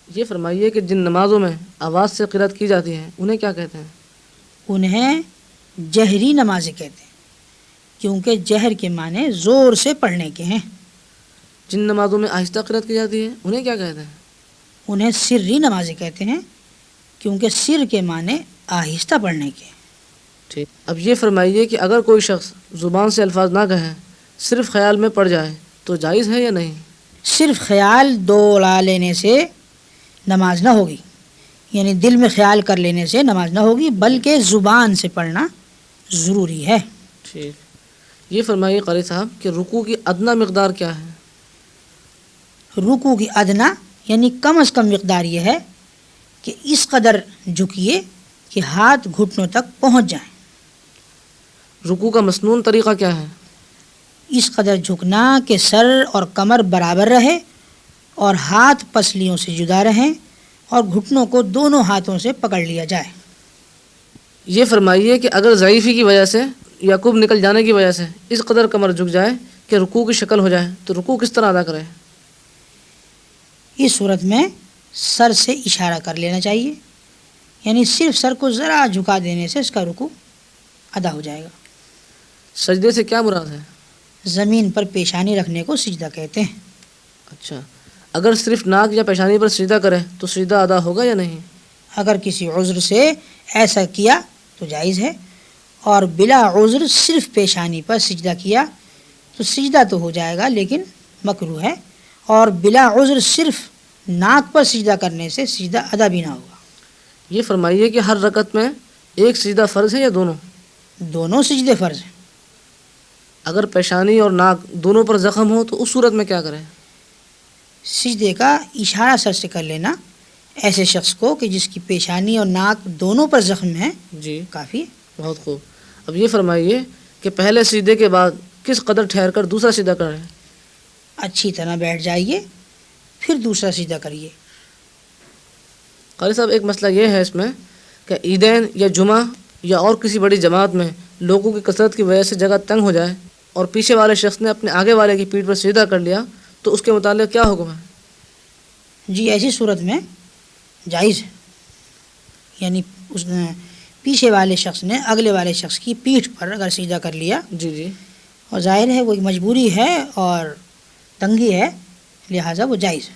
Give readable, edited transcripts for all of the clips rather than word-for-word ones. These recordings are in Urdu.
یہ فرمائیے کہ جن نمازوں میں آواز سے قرات کی جاتی ہے انہیں کیا کہتے ہیں؟ انہیں جہری نمازیں کہتے ہیں، کیونکہ جہر کے معنی زور سے پڑھنے کے ہیں۔ جن نمازوں میں آہستہ قرات کی جاتی ہے انہیں کیا کہتے ہیں؟ انہیں سری نمازیں کہتے ہیں، کیونکہ سر کے معنی آہستہ پڑھنے کے ہیں۔ ٹھیک، اب یہ فرمائیے کہ اگر کوئی شخص زبان سے الفاظ نہ کہے، صرف خیال میں پڑھ جائے تو جائز ہے یا نہیں؟ صرف خیال دوڑا لینے سے نماز نہ ہوگی، یعنی دل میں خیال کر لینے سے نماز نہ ہوگی، بلکہ زبان سے پڑھنا ضروری ہے۔ ٹھیک، یہ فرمائیے قاری صاحب کہ رکوع کی ادنا مقدار کیا ہے؟ رکوع کی ادنا یعنی کم از کم مقدار یہ ہے کہ اس قدر جھکیے کہ ہاتھ گھٹنوں تک پہنچ جائیں۔ رکوع کا مسنون طریقہ کیا ہے؟ اس قدر جھکنا کہ سر اور کمر برابر رہے اور ہاتھ پسلیوں سے جدا رہیں اور گھٹنوں کو دونوں ہاتھوں سے پکڑ لیا جائے۔ یہ فرمائیے کہ اگر ضعیفی کی وجہ سے یا کب نکل جانے کی وجہ سے اس قدر کمر جھک جائے کہ رکوع کی شکل ہو جائے تو رکوع کس طرح ادا کرے؟ اس صورت میں سر سے اشارہ کر لینا چاہیے، یعنی صرف سر کو ذرا جھکا دینے سے اس کا رکوع ادا ہو جائے گا۔ سجدے سے کیا مراد ہے؟ زمین پر پیشانی رکھنے کو سجدہ کہتے ہیں۔ اچھا، اگر صرف ناک یا پیشانی پر سجدہ کرے تو سجدہ ادا ہوگا یا نہیں؟ اگر کسی عذر سے ایسا کیا تو جائز ہے، اور بلا عذر صرف پیشانی پر سجدہ کیا تو سجدہ تو ہو جائے گا لیکن مکروہ ہے، اور بلا عذر صرف ناک پر سجدہ کرنے سے سجدہ ادا بھی نہ ہوگا۔ یہ فرمائیے کہ ہر رکعت میں ایک سجدہ فرض ہے یا دونوں؟ دونوں سجدے فرض ہیں۔ اگر پیشانی اور ناک دونوں پر زخم ہو تو اس صورت میں کیا کریں؟ سجدے کا اشارہ سر سے کر لینا ایسے شخص کو کہ جس کی پیشانی اور ناک دونوں پر زخم ہے جی، کافی ہے۔ بہت خوب۔ اب یہ فرمائیے کہ پہلے سجدے کے بعد کس قدر ٹھہر کر دوسرا سجدہ کریں؟ اچھی طرح بیٹھ جائیے، پھر دوسرا سجدہ کریے۔ قاری صاحب، ایک مسئلہ یہ ہے اس میں کہ عیدین یا جمعہ یا اور کسی بڑی جماعت میں لوگوں کی کثرت کی وجہ سے جگہ تنگ ہو جائے اور پیچھے والے شخص نے اپنے آگے والے کی پیٹھ پر سجدہ کر لیا تو اس کے متعلق کیا حکم ہے؟ جی، ایسی صورت میں جائز ہے، یعنی اس نے پیچھے والے شخص نے اگلے والے شخص کی پیٹھ پر اگر سجدہ کر لیا، جی، اور ظاہر ہے وہ مجبوری ہے اور تنگی ہے، لہٰذا وہ جائز ہے۔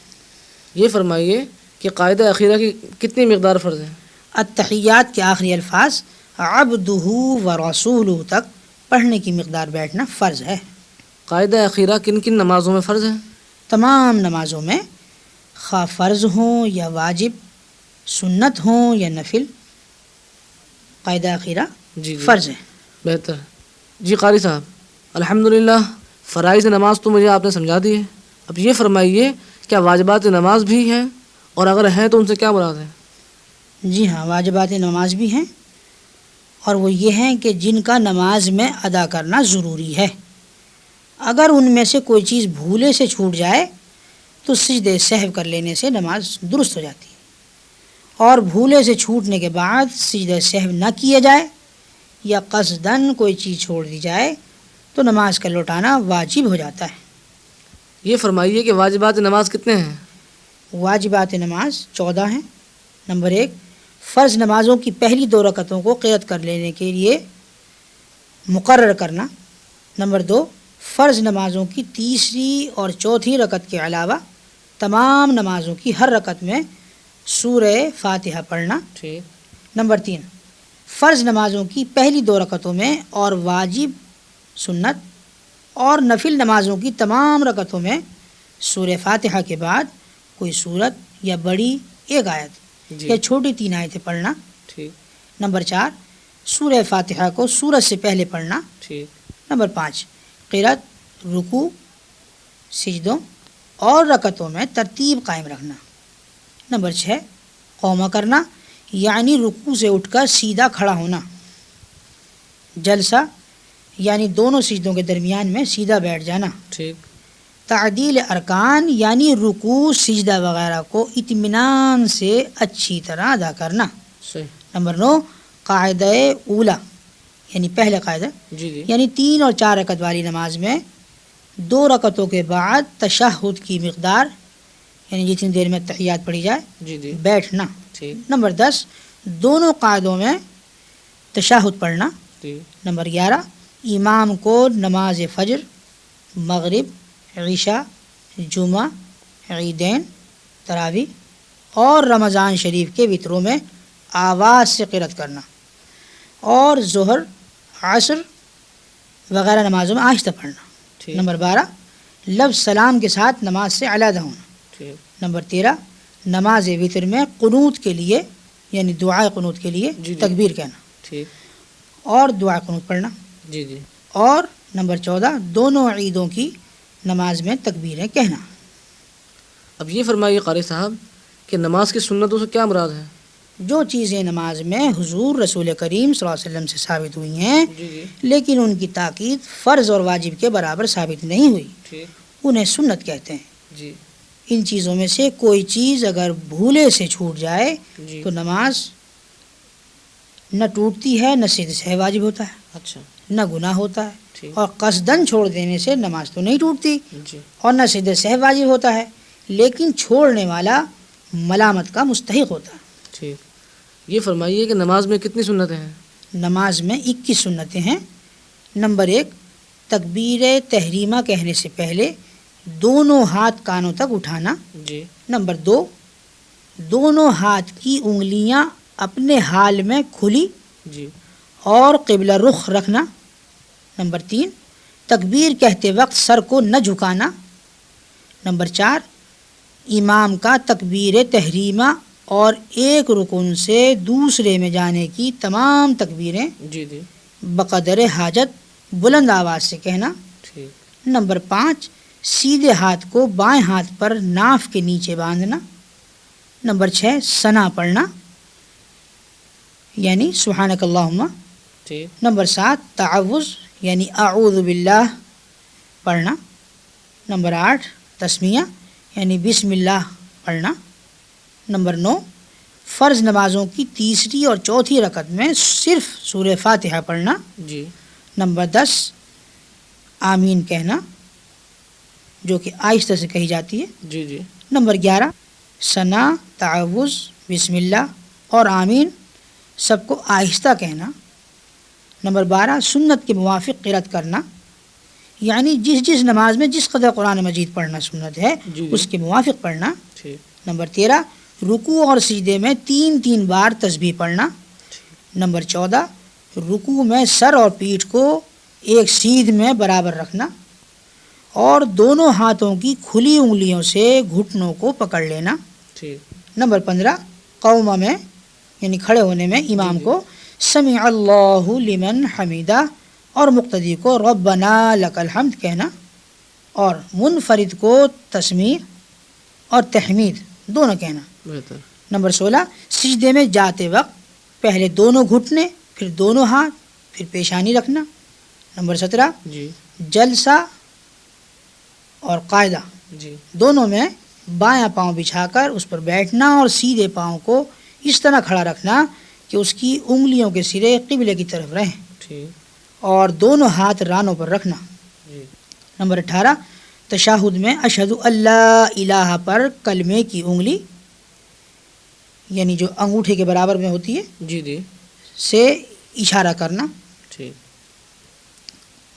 یہ فرمائیے کہ قاعدہ اخیرہ کی کتنی مقدار فرض ہے؟ التحیات کے آخری الفاظ عبدہ و رسولہ تک پڑھنے کی مقدار بیٹھنا فرض ہے۔ قاعدہ اخیرہ کن کن نمازوں میں فرض ہے؟ تمام نمازوں میں، خواہ فرض ہوں یا واجب، سنت ہوں یا نفل، قاعدہ اخیرہ جی فرض ہے۔ بہتر ہے۔ جی قاری صاحب، الحمدللہ فرائض نماز تو مجھے آپ نے سمجھا دی ہے۔ اب یہ فرمائیے کیا واجبات نماز بھی ہیں، اور اگر ہیں تو ان سے کیا مراد ہے؟ جی ہاں، واجبات نماز بھی ہیں، اور وہ یہ ہیں کہ جن کا نماز میں ادا کرنا ضروری ہے۔ اگر ان میں سے کوئی چیز بھولے سے چھوٹ جائے تو سجدے سہو کر لینے سے نماز درست ہو جاتی ہے، اور بھولے سے چھوٹنے کے بعد سجدہ سہو نہ کیا جائے یا قصداً کوئی چیز چھوڑ دی جائے تو نماز کا لوٹانا واجب ہو جاتا ہے۔ یہ فرمائیے کہ واجبات نماز کتنے ہیں؟ واجبات نماز 14 ہیں۔ نمبر 1، فرض نمازوں کی پہلی 2 رکعتوں کو قیاد کر لینے کے لیے مقرر کرنا۔ نمبر 2، فرض نمازوں کی تیسری اور چوتھی رکعت کے علاوہ تمام نمازوں کی ہر رکعت میں سورہ فاتحہ پڑھنا۔ ٹھیک۔ نمبر 3، فرض نمازوں کی پہلی 2 رکعتوں میں اور واجب، سنت اور نفل نمازوں کی تمام رکعتوں میں سورہ فاتحہ کے بعد کوئی سورت یا بڑی 1 آیت یا چھوٹی 3 آیتیں پڑھنا۔ ٹھیک۔ نمبر 4، سورہ فاتحہ کو سورت سے پہلے پڑھنا۔ ٹھیک۔ نمبر 5، قرات، رکوع، سجدوں اور رکعتوں میں ترتیب قائم رکھنا۔ نمبر 6، قومہ کرنا، یعنی رکوع سے اٹھ کر سیدھا کھڑا ہونا۔ جلسہ، یعنی دونوں سجدوں کے درمیان میں سیدھا بیٹھ جانا۔ ٹھیک۔ تعدیل ارکان، یعنی رکوع، سجدہ وغیرہ کو اطمینان سے اچھی طرح ادا کرنا۔ صحیح۔ نمبر 9، قاعدہ اولا، یعنی پہلے قاعدہ، جی۔ یعنی 3 اور 4 رکعت والی نماز میں 2 رکعتوں کے بعد تشہد کی مقدار یعنی جتنی دیر میں تحیات پڑھی جائے جی جی بیٹھنا. ٹھیک. نمبر 10 دونوں قعدوں میں تشہد پڑھنا. جی نمبر 11 امام کو نماز فجر، مغرب، عشاء، جمعہ، عیدین، تراویح اور رمضان شریف کے وطروں میں آواز سے قرأت کرنا، اور ظہر، عصر وغیرہ نمازوں میں آہستہ پڑھنا. ٹھیک. نمبر 12 لفظ سلام کے ساتھ نماز سے علیحدہ ہونا. ٹھیک. نمبر 13 نماز وطر میں قنوت کے لیے یعنی دعائے قنوت کے لیے جی جی. تکبیر کہنا ٹھیک. اور دعائے قنوت پڑھنا. جی جی. اور نمبر 14 دونوں عیدوں کی نماز میں تکبیریں کہنا. اب یہ فرمائیے قاری صاحب کہ نماز کی سنتوں سے کیا مراد ہے؟ جو چیزیں نماز میں حضور رسول کریم صلی اللہ علیہ وسلم سے ثابت ہوئی ہیں جی جی. لیکن ان کی تاکید فرض اور واجب کے برابر ثابت نہیں ہوئی، ٹھیک. انہیں سنت کہتے ہیں. جی ان چیزوں میں سے کوئی چیز اگر بھولے سے چھوٹ جائے جی. تو نماز نہ ٹوٹتی ہے، نہ سجدے سے واجب ہوتا ہے، اچھا. نہ گناہ ہوتا ہے. ٹھیک. اور قصدن چھوڑ دینے سے نماز تو نہیں ٹوٹتی جی اور نہ سجدے سے واجب ہوتا ہے، لیکن چھوڑنے والا ملامت کا مستحق ہوتا ہے. ٹھیک. یہ فرمائیے کہ نماز میں کتنی سنتیں ہیں؟ نماز میں 21 سنتیں ہیں. نمبر 1 تکبیر تحریمہ کہنے سے پہلے دونوں ہاتھ کانوں تک اٹھانا. جی نمبر 2 دونوں ہاتھ کی انگلیاں اپنے حال میں کھلی جی اور قبلہ رخ رکھنا. نمبر 3 تکبیر کہتے وقت سر کو نہ جھکانا. نمبر 4 امام کا تکبیر تحریمہ اور ایک رکن سے دوسرے میں جانے کی تمام تکبیریں جی جی. بقدر حاجت بلند آواز سے کہنا. ٹھیک. نمبر 5 سیدھے ہاتھ کو بائیں ہاتھ پر ناف کے نیچے باندھنا. نمبر 6 ثنا پڑھنا یعنی سبحانک اللہم. ٹھیک. نمبر 7 تعوذ یعنی اعوذ باللہ پڑھنا. نمبر 8 تسمیہ یعنی بسم اللہ پڑھنا. نمبر 9 فرض نمازوں کی تیسری اور چوتھی رکعت میں صرف سورہ فاتحہ پڑھنا. جی نمبر 10 آمین کہنا جو کہ آہستہ سے کہی جاتی ہے. جی جی. نمبر 11 ثنا، تعوذ، بسم اللہ اور آمین سب کو آہستہ کہنا. نمبر 12 سنت کے موافق قرأت کرنا یعنی جس نماز میں جس قدر قرآن مجید پڑھنا سنت ہے جی جی. اس کے موافق پڑھنا. ٹھیک. نمبر 13 رکوع اور سجدے میں 3 بار تسبیح پڑھنا. نمبر 14 رکوع میں سر اور پیٹھ کو ایک سیدھ میں برابر رکھنا اور دونوں ہاتھوں کی کھلی انگلیوں سے گھٹنوں کو پکڑ لینا. ٹھیک. نمبر 15 قومہ میں یعنی کھڑے ہونے میں امام جی. کو سمع اللہ لمن حمیدہ اور مقتدی کو ربنا لک الحمد کہنا اور منفرد کو تسمیع اور تحمید دونوں کہنا. بہتر. نمبر 16 سجدے میں جاتے وقت پہلے دونوں گھٹنے پھر دونوں ہاتھ پھر پیشانی رکھنا. نمبر 17 جی جلسہ اور قاعدہ جی. دونوں میں بایاں پاؤں بچھا کر اس پر بیٹھنا اور سیدھے پاؤں کو اس طرح کھڑا رکھنا کہ اس کی انگلیوں کے سرے قبلے کی طرف رہیں ٹھیک. اور دونوں ہاتھ رانوں پر رکھنا. جی نمبر 18 تشہد میں اشہد اللہ الہ پر کلمے کی انگلی یعنی جو انگوٹھے کے برابر میں ہوتی ہے جی جی. سے اشارہ کرنا. ٹھیک.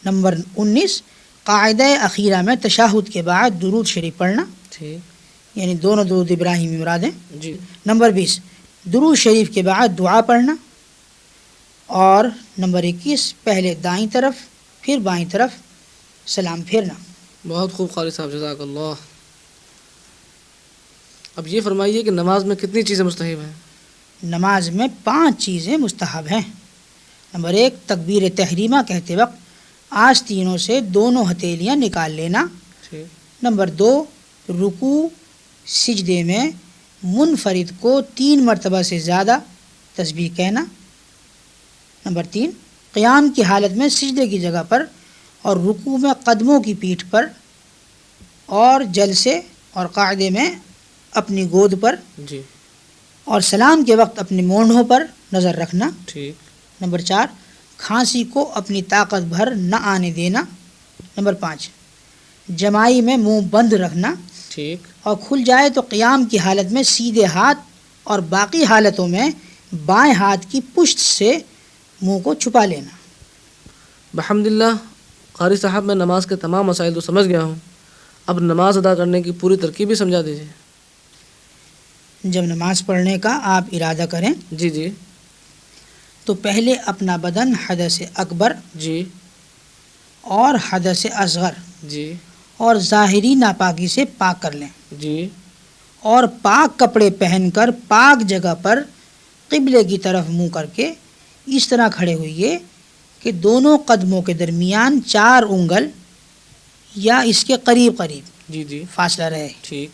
نمبر 19 قاعدہ اخیرہ میں تشہد کے بعد درود شریف پڑھنا ٹھیک. یعنی دونوں درود ابراہیمی مراد ہیں. جی نمبر 20 درود شریف کے بعد دعا پڑھنا. اور نمبر 21 پہلے دائیں طرف پھر بائیں طرف سلام پھیرنا. بہت خوب قاری صاحب جزاک اللہ. اب یہ فرمائیے کہ نماز میں کتنی چیزیں مستحب ہیں؟ نماز میں 5 چیزیں مستحب ہیں. نمبر 1 تکبیر تحریمہ کہتے وقت آستینوں سے دونوں ہتھیلیاں نکال لینا. ٹھیک. نمبر 2 رکوع سجدے میں منفرد کو 3 مرتبہ سے زیادہ تسبیح کہنا. نمبر 3 قیام کی حالت میں سجدے کی جگہ پر اور رکوع میں قدموں کی پیٹھ پر اور جلسے اور قاعدے میں اپنی گود پر جی اور سلام کے وقت اپنے مونڈھوں پر نظر رکھنا. ٹھیک. نمبر 4 کھانسی کو اپنی طاقت بھر نہ آنے دینا. نمبر 5 جمائی میں منہ بند رکھنا. ٹھیک. اور کھل جائے تو قیام کی حالت میں سیدھے ہاتھ اور باقی حالتوں میں بائیں ہاتھ کی پشت سے منہ کو چھپا لینا۔ بحمد اللہ قاری صاحب، میں نماز کے تمام مسائل تو سمجھ گیا ہوں، اب نماز ادا کرنے کی پوری ترکیب بھی سمجھا دیجیے۔ جب نماز پڑھنے کا آپ ارادہ کریں جی جی تو پہلے اپنا بدن حدث اکبر جی اور حدث اصغر جی اور ظاہری ناپاکی سے پاک کر لیں، جی اور پاک کپڑے پہن کر پاک جگہ پر قبلے کی طرف منہ کر کے اس طرح کھڑے ہوئیے کہ دونوں قدموں کے درمیان 4 انگل یا اس کے قریب قریب جی جی فاصلہ رہے، ٹھیک،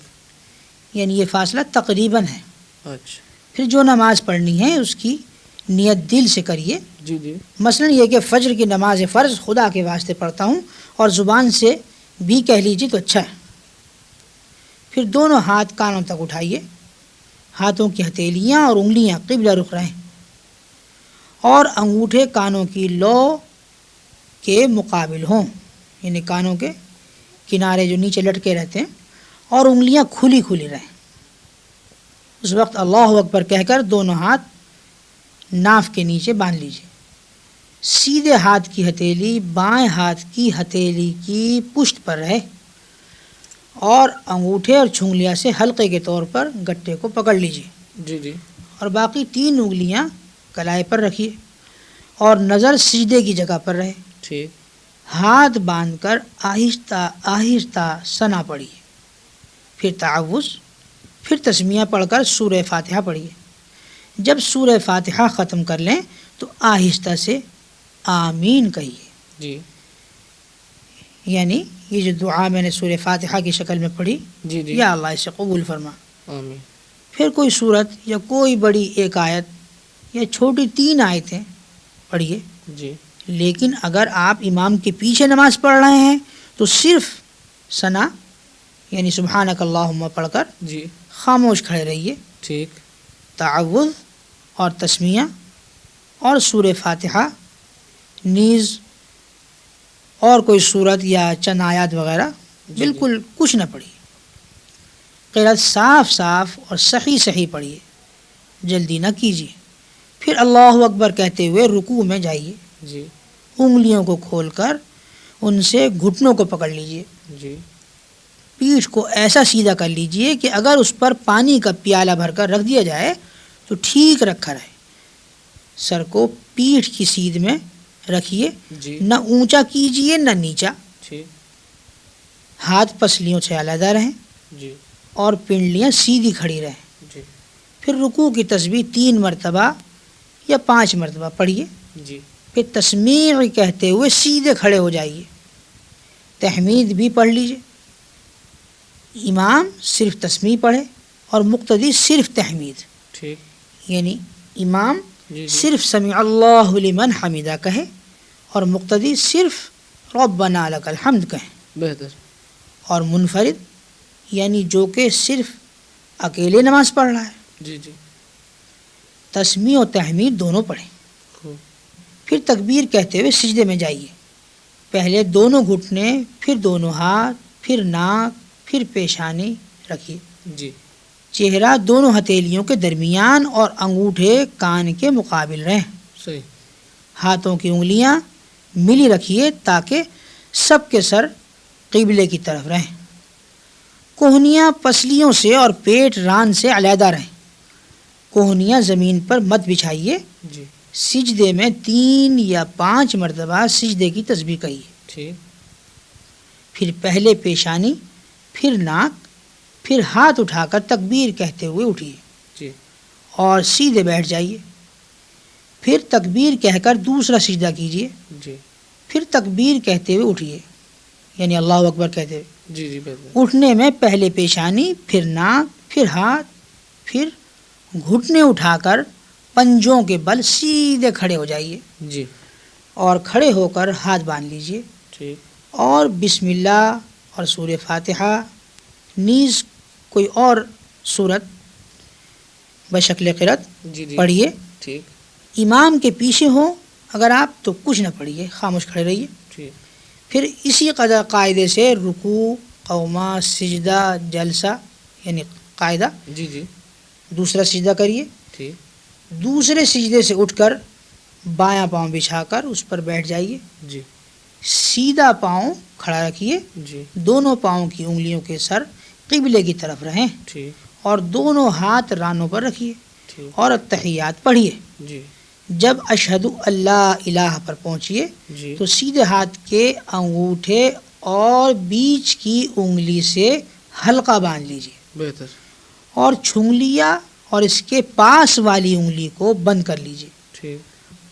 یعنی یہ فاصلہ تقریباً ہے۔ اچھا، پھر جو نماز پڑھنی ہے اس کی نیت دل سے کریے، جی جی مثلا یہ کہ فجر کی نماز فرض خدا کے واسطے پڑھتا ہوں، اور زبان سے بھی کہہ لیجیے تو اچھا ہے۔ پھر دونوں ہاتھ کانوں تک اٹھائیے، ہاتھوں کی ہتھیلیاں اور انگلیاں قبلہ رخ رہیں، اور انگوٹھے کانوں کی لو کے مقابل ہوں، یعنی کانوں کے کنارے جو نیچے لٹکے رہتے ہیں، اور انگلیاں کھلی کھلی رہیں۔ اس وقت اللہ اکبر کہہ کر دونوں ہاتھ ناف کے نیچے باندھ لیجیے، سیدھے ہاتھ کی ہتھیلی بائیں ہاتھ کی ہتھیلی کی پشت پر رہے، اور انگوٹھے اور چھنگلیاں سے حلقے کے طور پر گٹے کو پکڑ لیجیے، جی جی اور باقی 3 انگلیاں کلائی پر رکھیے، اور نظر سجدے کی جگہ پر رہے۔ ٹھیک، ہاتھ باندھ کر آہستہ آہستہ ثنا پڑھیے، پھر تعوذ، پھر تسمیہ پڑھ کر سورہ فاتحہ پڑھیے۔ جب سورہ فاتحہ ختم کر لیں تو آہستہ سے آمین کہیے، جی یعنی یہ جو دعا میں نے سورہ فاتحہ کی شکل میں پڑھی، جی جی یا اللہ اسے قبول فرما۔ آمین، پھر کوئی صورت یا کوئی بڑی ایک آیت یا چھوٹی 3 آیتیں پڑھیے، جی لیکن اگر آپ امام کے پیچھے نماز پڑھ رہے ہیں تو صرف ثنا یعنی سبحانک اللہم پڑھ کر جی خاموش کھڑے رہیے، ٹھیک، تعوذ اور تسمیہ اور سورہ فاتحہ نیز اور کوئی صورت یا چند آیات وغیرہ جی بالکل کچھ نہ پڑھیے، قرأت صاف صاف اور صحیح صحیح پڑھیے، جلدی نہ کیجیے۔ پھر اللہ اکبر کہتے ہوئے رکوع میں جائیے، جی انگلیوں کو کھول کر ان سے گھٹنوں کو پکڑ لیجیے، جی پیٹھ کو ایسا سیدھا کر لیجیے کہ اگر اس پر پانی کا پیالہ بھر کر رکھ دیا جائے تو ٹھیک رکھا رہے۔ سر کو پیٹھ کی سیدھ میں رکھیے، جی نہ اونچا کیجیے نہ نیچا، ٹھیک، ہاتھ پسلیوں سے علیحدہ رہیں جی اور پنڈلیاں سیدھی کھڑی رہیں۔ جی پھر رکوع کی تسبیح 3 مرتبہ یا 5 مرتبہ پڑھیے، جی پھر تسمیع کہتے ہوئے سیدھے کھڑے ہو جائیے، تحمید بھی پڑھ لیجیے۔ امام صرف تسمیع پڑھے اور مقتدی صرف تحمید، ٹھیک، یعنی امام جی جی صرف سمع اللہ لمن حمیدہ کہے اور مقتدی صرف ربنا لک الحمد کہیں، بہتر، اور منفرد یعنی جو کہ صرف اکیلے نماز پڑھ رہا ہے جی جی تسمیع و تحمید دونوں پڑھیں۔ خوب، پھر تکبیر کہتے ہوئے سجدے میں جائیے، پہلے دونوں گھٹنے، پھر دونوں ہاتھ، پھر ناک، پھر پیشانی رکھیے، جی چہرہ دونوں ہتھیلیوں کے درمیان اور انگوٹھے کان کے مقابل رہیں، صحیح، ہاتھوں کی انگلیاں ملی رکھیے تاکہ سب کے سر قبلے کی طرف رہیں، کوہنیاں پسلیوں سے اور پیٹ ران سے علیحدہ رہیں، کوہنیاں زمین پر مت بچھائیے، جی سجدے میں 3 یا 5 مرتبہ سجدے کی تسبیح کہیے، ٹھیک، پھر پہلے پیشانی، پھر ناک، پھر ہاتھ اٹھا کر تکبیر کہتے ہوئے اٹھیے جی اور سیدھے بیٹھ جائیے، پھر تکبیر کہہ کر دوسرا سجدہ کیجیے، جی پھر تکبیر کہتے ہوئے اٹھیے، یعنی اللہ اکبر کہتے ہوئے۔ جی جی بہتر، اٹھنے میں پہلے پیشانی، پھر ناک، پھر ہاتھ، پھر گھٹنے اٹھا کر پنجوں کے بل سیدھے کھڑے ہو جائیے، جی اور کھڑے ہو کر ہاتھ باندھ لیجیے، ٹھیک، اور بسم اللہ اور سورہ فاتحہ نیز کوئی اور صورت بشکل قرأت جی جی پڑھیے۔ ٹھیک، امام کے پیچھے ہوں اگر آپ تو کچھ نہ پڑھیے، خاموش کھڑے رہیے، ٹھیک، پھر اسی قاعدے سے رکوع، قومہ، سجدہ، جلسہ یعنی قاعدہ. جی جی دوسرا سجدہ کریے. ٹھیک. دوسرے سجدے سے اٹھ کر بایاں پاؤں بچھا کر اس پر بیٹھ جائیے. جی سیدھا پاؤں کھڑا رکھیے. جی دونوں پاؤں کی انگلیوں کے سر قبلے کی طرف رہیں ٹھیک اور دونوں ہاتھ رانوں پر رکھیے ٹھیک. اور التحیات پڑھیے. جی جب اشہد اللہ الہ پر پہنچیے جی تو سیدھے ہاتھ کے انگوٹھے اور بیچ کی انگلی سے حلقہ باندھ لیجیے بہتر. اور چھنگلیاں اور اس کے پاس والی انگلی کو بند کر لیجیے ٹھیک.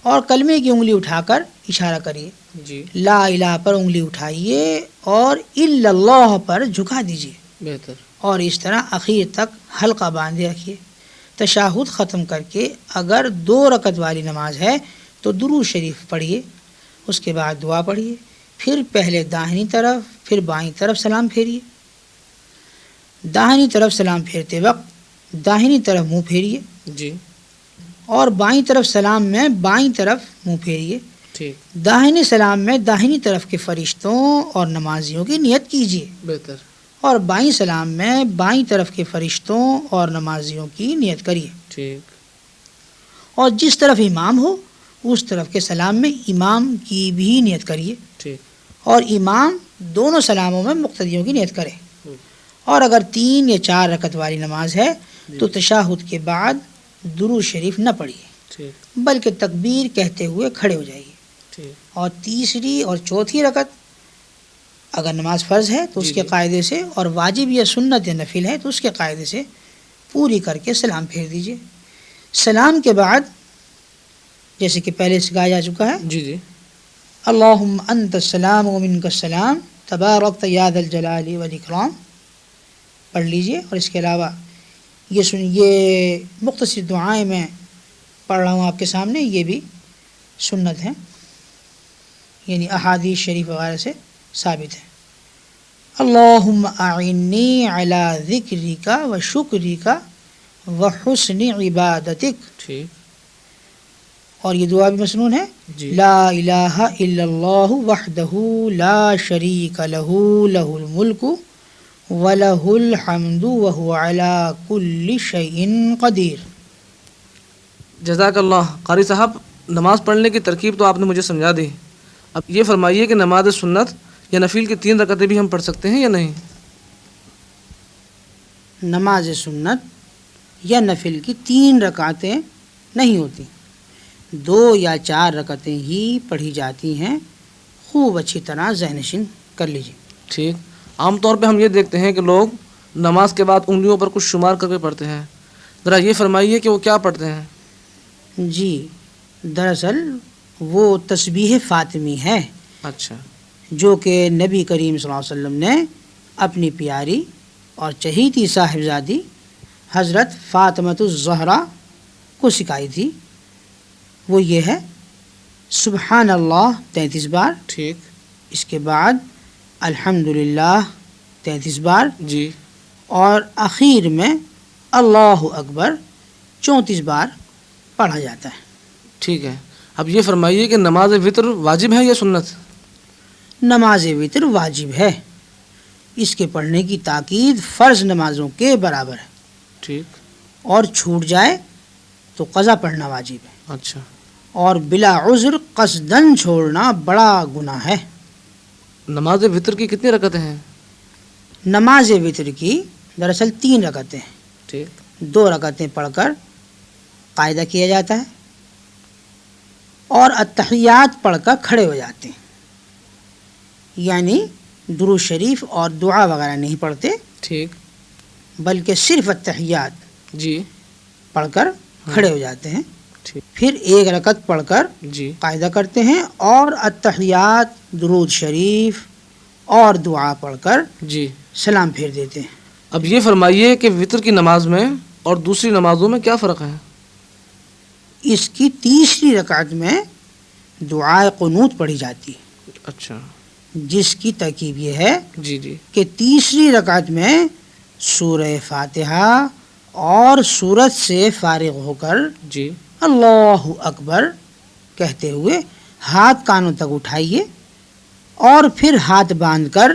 اور کلمے کی انگلی اٹھا کر اشارہ کریے. جی لا الہ پر انگلی اٹھائیے اور الا اللہ پر جھکا دیجیے بہتر. اور اس طرح اخیر تک حلقہ باندھے رکھیے. تشہد ختم کر کے اگر 2 رکعت والی نماز ہے تو درود شریف پڑھیے. اس کے بعد دعا پڑھیے. پھر پہلے داہنی طرف پھر بائیں طرف سلام پھیریے. داہنی طرف سلام پھیرتے وقت داہنی طرف منہ پھیریے جی اور بائیں طرف سلام میں بائیں طرف منہ پھیریے. ٹھیک. داہنے سلام میں داہنی طرف کے فرشتوں اور نمازیوں کی نیت کیجیے بہتر. اور بائیں سلام میں بائیں طرف کے فرشتوں اور نمازیوں کی نیت کریے. ٹھیک. اور جس طرف امام ہو اس طرف کے سلام میں امام کی بھی نیت کریے ٹھیک. اور امام دونوں سلاموں میں مقتدیوں کی نیت کرے. اور اگر 3 یا 4 رکعت والی نماز ہے تو تشہد کے بعد درود شریف نہ پڑھیے ٹھیک. بلکہ تکبیر کہتے ہوئے کھڑے ہو جائیے. ٹھیک. اور تیسری اور چوتھی رکعت اگر نماز فرض ہے تو اس کے قاعدے سے اور واجب یا سنت یا نفل ہے تو اس کے قاعدے سے پوری کر کے سلام پھیر دیجیے. سلام کے بعد جیسے کہ پہلے سکھایا جا چکا ہے جی جی اللہم انت السلام و منک السلام تبارکت یا ذا الجلال والاکرام پڑھ لیجیے. اور اس کے علاوہ یہ مختصر دعائیں میں پڑھ رہا ہوں آپ کے سامنے، یہ بھی سنت ہیں یعنی احادیث شریف وغیرہ سے ثابت ہے. اللہم اعنی علی ذکرک و شکرک و حسن عبادتک. ٹھیک. اور یہ دعا بھی مسنون ہے. جی. لا الہ الا اللہ وحدہ لا شریک لہ لہ الملک وَلَهُ الْحَمْدُ وَهُوَ عَلَىٰ كُلِّ شَيْءٍ قدیر. جزاک اللہ. قاری صاحب، نماز پڑھنے کی ترکیب تو آپ نے مجھے سمجھا دی. اب یہ فرمائیے کہ نماز سنت یا نفل کی 3 رکعتیں بھی ہم پڑھ سکتے ہیں یا نہیں؟ نماز سنت یا نفل کی 3 رکعتیں نہیں ہوتی، 2 یا 4 رکعتیں ہی پڑھی جاتی ہیں. خوب اچھی طرح ذہن نشین کر لیجیے. ٹھیک. عام طور پہ ہم یہ دیکھتے ہیں کہ لوگ نماز کے بعد انگلیوں پر کچھ شمار کر کے پڑھتے ہیں. ذرا یہ فرمائیے کہ وہ کیا پڑھتے ہیں؟ جی، دراصل وہ تسبیح فاطمی ہے اچھا. جو کہ نبی کریم صلی اللہ علیہ وسلم نے اپنی پیاری اور چہیتی صاحبزادی حضرت فاطمۃ الزہرا کو سکھائی تھی. وہ یہ ہے سبحان اللہ 33 بار. ٹھیک. اس کے بعد الحمدللہ 33 بار. جی. اور اخیر میں اللہ اکبر 34 بار پڑھا جاتا ہے. ٹھیک ہے. اب یہ فرمائیے کہ نماز وطر واجب ہے یا سنت؟ نماز وطر واجب ہے. اس کے پڑھنے کی تاکید فرض نمازوں کے برابر ہے. ٹھیک. اور چھوٹ جائے تو قضا پڑھنا واجب ہے. اچھا. اور بلا عذر قصدن چھوڑنا بڑا گناہ ہے. نماز وطر کی کتنی رکعتیں ہیں؟ نماز وطر کی دراصل 3 رکعتیں ہیں. ٹھیک. 2 رکعتیں پڑھ کر قاعدہ کیا جاتا ہے اور التحیات پڑھ کر کھڑے ہو جاتے ہیں، یعنی درود شریف اور دعا وغیرہ نہیں پڑھتے. ٹھیک. بلکہ صرف التحیات جی. پڑھ کر کھڑے ہو جاتے ہیں. ٹھیک. پھر 1 رکعت پڑھ کر جی. قاعدہ کرتے ہیں اور التحیات درود شریف اور دعا پڑھ کر جی سلام پھیر دیتے ہیں. اب یہ فرمائیے کہ وطر کی نماز میں اور دوسری نمازوں میں کیا فرق ہے؟ اس کی تیسری رکعت میں دعائے قنوت پڑھی جاتی ہے. اچھا. جس کی ترکیب یہ ہے جی جی کہ تیسری رکعت میں سورہ فاتحہ اور سورت سے فارغ ہو کر جی اللہ اکبر کہتے ہوئے ہاتھ کانوں تک اٹھائیے اور پھر ہاتھ باندھ کر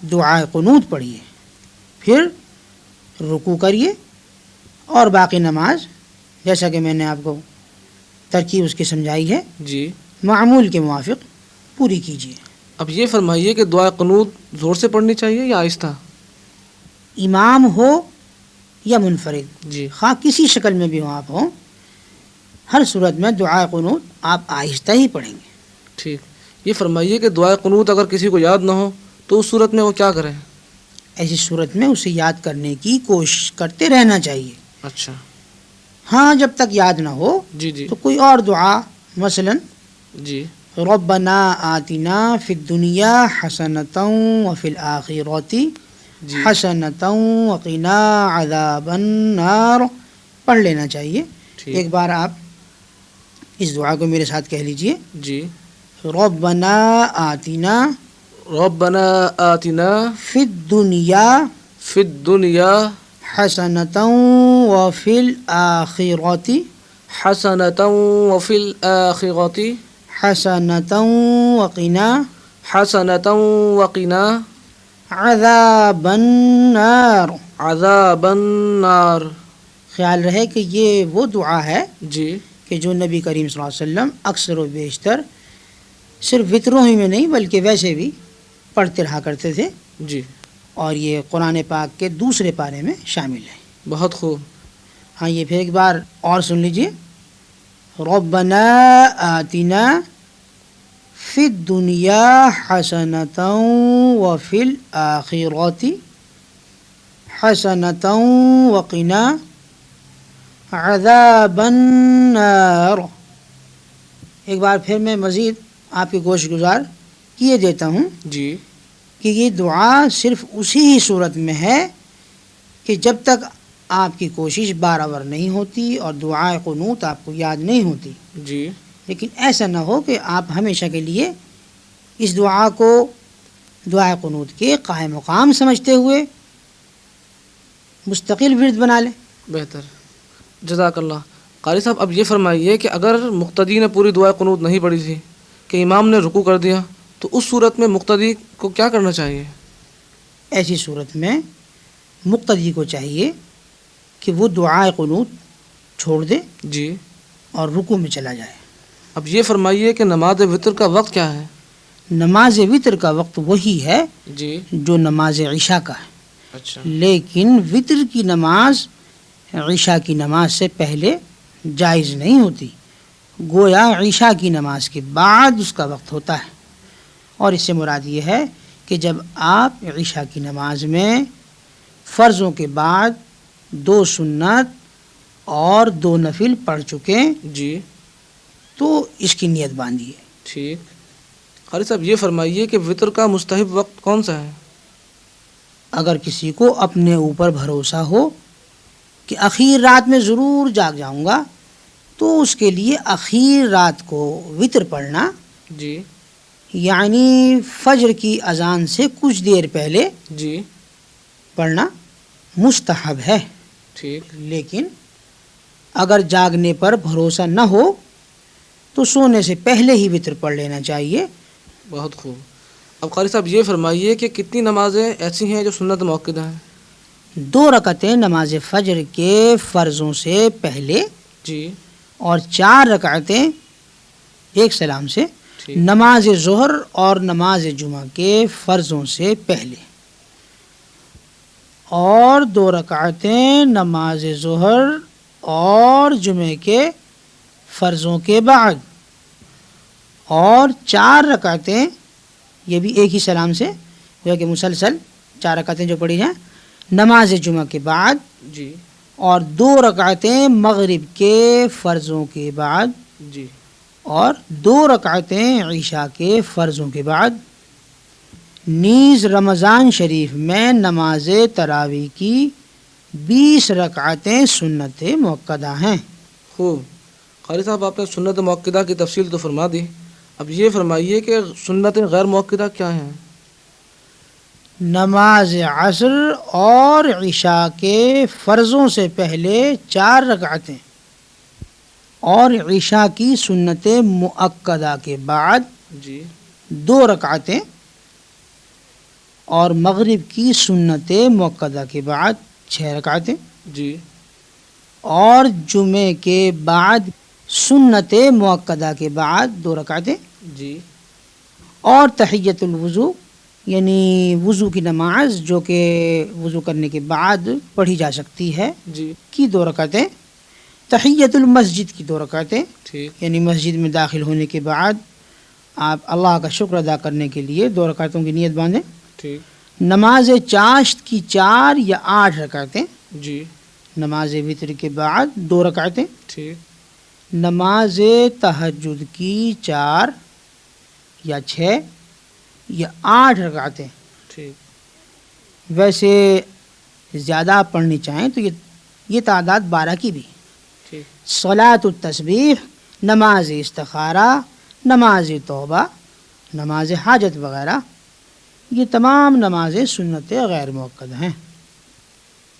دعائے قنوت پڑھیے. پھر رکوع کریے اور باقی نماز جیسا کہ میں نے آپ کو ترکیب اس کی سمجھائی ہے جی. معمول کے موافق پوری کیجیے. اب یہ فرمائیے کہ دعا قنوت زور سے پڑھنی چاہیے یا آہستہ؟ امام ہو یا منفرد، جی. خواہ کسی شکل میں بھی ہو آپ ہوں، ہر صورت میں دعا قنوت آپ آہستہ ہی پڑھیں گے. ٹھیک. یہ فرمائیے کہ دعا قنوت اگر کسی کو یاد نہ ہو تو اس صورت میں وہ کیا کریں؟ ایسی صورت میں اسے یاد کرنے کی کوشش کرتے رہنا چاہیے. اچھا. ہاں جب تک یاد نہ ہو جی جی تو کوئی اور دعا، مثلا جی ربنا آتنا فی الدنیا حسنۃ وفی الآخرۃ جی حسنۃ وقنا عذاب النار پڑھ لینا چاہیے. ٹھیک. ایک بار آپ اس دعا کو میرے ساتھ کہہ لیجئے. جی. ربنا آتنا ربنا آتنا فی الدنیا فی الدنیا حسنۃ وفی الآخرۃ حسنۃ وفی الآخرۃ حسنۃ وقنا حسنۃ وقنا عذاب النار. عذاب النار. خیال رہے کہ یہ وہ دعا ہے جی. کہ جو نبی کریم صلی اللہ علیہ وسلم اکثر و بیشتر صرف وطروں ہی میں نہیں بلکہ ویسے بھی پڑھتے رہا کرتے تھے، جی. اور یہ قرآن پاک کے دوسرے پارے میں شامل ہے. بہت خوب. ہاں یہ پھر ایک بار اور سن لیجئے. ربنا آتنا فی الدنیا حسنۃ وفی الآخرۃ حسنۃ وقنا عذاب النار. ایک بار پھر میں مزید آپ کی گوش گزار کیے دیتا ہوں جی. کہ یہ دعا صرف اسی ہی صورت میں ہے کہ جب تک آپ کی کوشش برابر نہیں ہوتی اور دعائے قنوت آپ کو یاد نہیں ہوتی. جی. لیکن ایسا نہ ہو کہ آپ ہمیشہ کے لیے اس دعا کو دعائے قنوت کے قائم مقام سمجھتے ہوئے مستقل ورد بنا لیں. بہتر. جزاک اللہ. قاری صاحب اب یہ فرمائیے کہ اگر مقتدی نے پوری دعائے قنوت نہیں پڑھی تھی کہ امام نے رکوع کر دیا تو اس صورت میں مقتدی کو کیا کرنا چاہیے؟ ایسی صورت میں مقتدی کو چاہیے کہ وہ دعائے قنوت چھوڑ دے جی. اور رکوع میں چلا جائے. اب یہ فرمائیے کہ نماز وطر کا وقت کیا ہے؟ نماز وطر کا وقت وہی ہے جی. جو نماز عشاء کا ہے، اچھا. لیکن وطر کی نماز عشاء کی نماز سے پہلے جائز نہیں ہوتی، گویا عشاء کی نماز کے بعد اس کا وقت ہوتا ہے. اور اس سے مراد یہ ہے کہ جب آپ عشاء کی نماز میں فرضوں کے بعد 2 سنت اور 2 نفل پڑھ چکے جی. تو اس کی نیت باندھیے. ٹھیک. قاری صاحب یہ فرمائیے کہ وطر کا مستحب وقت کون سا ہے؟ اگر کسی کو اپنے اوپر بھروسہ ہو کہ اخیر رات میں ضرور جاگ جاؤں گا تو اس کے لیے اخیر رات کو وطر پڑھنا، جی. یعنی فجر کی اذان سے کچھ دیر پہلے جی. پڑھنا مستحب ہے. ٹھیک. لیکن اگر جاگنے پر بھروسہ نہ ہو تو سونے سے پہلے ہی وطر پڑھ لینا چاہیے. بہت خوب. اب قاری صاحب یہ فرمائیے کہ کتنی نمازیں ایسی ہیں جو سنت مؤکدہ ہیں؟ 2 رکعتیں نماز فجر کے فرضوں سے پہلے جی. اور 4 رکعتیں ایک سلام سے ٹھیک. نماز ظہر اور نماز جمعہ کے فرضوں سے پہلے، اور 2 رکعتیں نماز ظہر اور جمعے کے فرضوں کے بعد، اور 4 رکعتیں یہ بھی ایک ہی سلام سے، جو کہ مسلسل 4 رکعتیں جو پڑھی جائیں نماز جمعہ کے بعد، جی. اور 2 رکعتیں مغرب کے فرضوں کے بعد، جی. اور 2 رکعتیں عشاء کے فرضوں کے بعد. نیز رمضان شریف میں نماز تراویح کی 20 رکعتیں سنت مؤکدہ ہیں. خوب. قاری صاحب آپ نے سنت مؤکدہ کی تفصیل تو فرما دی. اب یہ فرمائیے کہ سنت غیر مؤکدہ کیا ہیں؟ نماز عصر اور عشاء کے فرضوں سے پہلے 4 رکعتیں، اور عشاء کی سنت مؤکدہ کے بعد جی. 2 رکعتیں، اور مغرب کی سنت مؤکدہ کے بعد 6 رکعتیں، جی اور جمعے کے بعد سنت مؤکدہ کے بعد 2 رکعتیں، جی اور تحیۃ الوضو یعنی وضو کی نماز جو کہ وضو کرنے کے بعد پڑھی جا سکتی ہے جی کی 2 رکعتیں، تحیۃ المسجد کی 2 رکعتیں، ٹھیک یعنی مسجد میں داخل ہونے کے بعد آپ اللہ کا شکر ادا کرنے کے لیے 2 رکعتوں کی نیت باندھیں، ٹھیک نماز چاشت کی 4 یا 8 رکعتیں، جی نماز وطر کے بعد 2 رکعتیں، ٹھیک نماز تہجد کی 4 یا 6 یا 8 رکعتیں، ٹھیک ویسے زیادہ آپ پڑھنی چاہیں تو یہ تعداد 12 کی بھی، ٹھیک صلاۃ التسبیح، نماز استخارہ، نماز توبہ، نماز حاجت وغیرہ، یہ تمام نمازیں سنت غیر مؤکدہ ہیں۔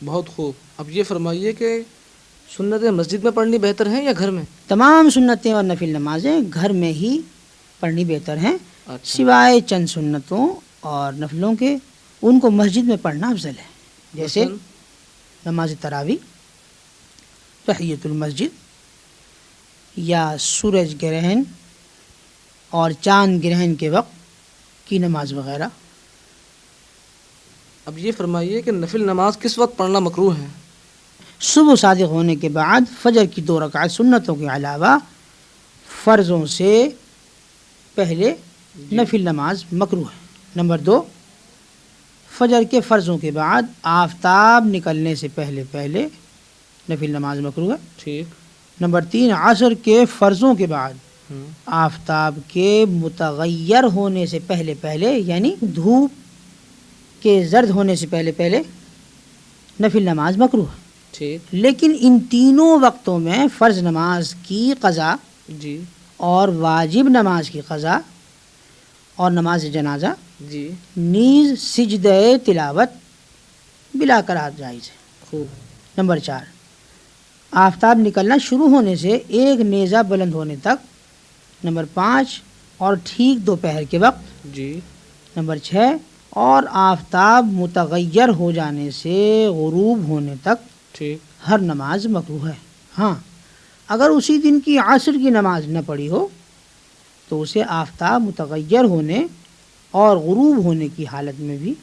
بہت خوب۔ اب یہ فرمائیے کہ سنت مسجد میں پڑھنی بہتر ہے یا گھر میں؟ تمام سنتیں اور نفل نمازیں گھر میں ہی پڑھنی بہتر ہیں، اچھا سوائے چند سنتوں اور نفلوں کے، ان کو مسجد میں پڑھنا افضل ہے، جیسے مثلاً؟ نماز تراویح، تحیۃ المسجد، یا سورج گرہن اور چاند گرہن کے وقت کی نماز وغیرہ۔ اب یہ فرمائیے کہ نفل نماز کس وقت پڑھنا مکروہ ہے؟ صبح صادق ہونے کے بعد فجر کی 2 رکعت سنتوں کے علاوہ فرضوں سے پہلے نفل نماز مکروہ ہے۔ نمبر 2، فجر کے فرضوں کے بعد آفتاب نکلنے سے پہلے نفل نماز مکروہ ہے۔ ٹھیک نمبر 3، عصر کے فرضوں کے بعد ہوں آفتاب کے متغیر ہونے سے پہلے یعنی دھوپ کے زرد ہونے سے پہلے نفل نماز مکروہ ہے، ٹھیک لیکن ان تینوں وقتوں میں فرض نماز کی قضا جی اور واجب نماز کی قضا اور نماز جنازہ جی نیز سجدہ تلاوت بلا قرار جائز ہے۔ خوب نمبر 4، آفتاب نکلنا شروع ہونے سے ایک نیزہ بلند ہونے تک۔ نمبر 5، اور ٹھیک دوپہر کے وقت۔ جی نمبر 6، اور آفتاب متغیر ہو جانے سے غروب ہونے تک ٹھیک ہر نماز مکروہ ہے۔ ہاں، اگر اسی دن کی عصر کی نماز نہ پڑھی ہو تو اسے آفتاب متغیر ہونے اور غروب ہونے کی حالت میں بھی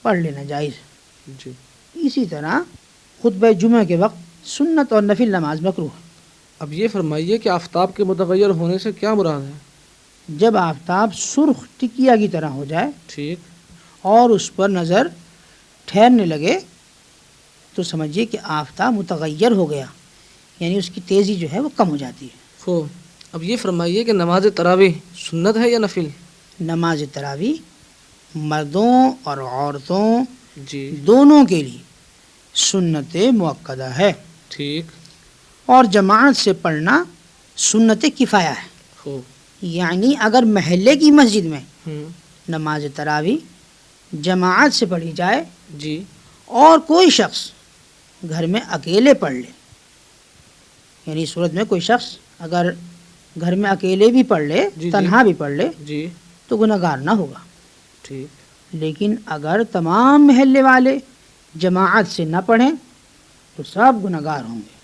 پڑھ لینا جائز ہے۔ جی اسی طرح خطبہ جمعہ کے وقت سنت اور نفل نماز مکروہ ہے۔ اب یہ فرمائیے کہ آفتاب کے متغیر ہونے سے کیا مراد ہے؟ جب آفتاب سرخ ٹکیا کی طرح ہو جائے ٹھیک اور اس پر نظر ٹھہرنے لگے تو سمجھیے کہ آفتاب متغیر ہو گیا، یعنی اس کی تیزی جو ہے وہ کم ہو جاتی ہے۔ خوب۔ اب یہ فرمائیے کہ نماز تراویح سنت ہے یا نفل؟ نماز تراویح مردوں اور عورتوں جی دونوں کے لیے سنت مؤکدہ ہے، ٹھیک اور جماعت سے پڑھنا سنت کفایہ ہے، خوب یعنی اگر محلے کی مسجد میں ہوں نماز تراویح جماعت سے پڑھی جائے جی اور کوئی شخص گھر میں اکیلے پڑھ لے، یعنی اس صورت میں کوئی شخص اگر گھر میں اکیلے بھی پڑھ لے، جی تنہا بھی پڑھ لے جی تو گناہ گار نہ ہوگا، ٹھیک لیکن اگر تمام محلے والے جماعت سے نہ پڑھیں تو سب گناہ گار ہوں گے۔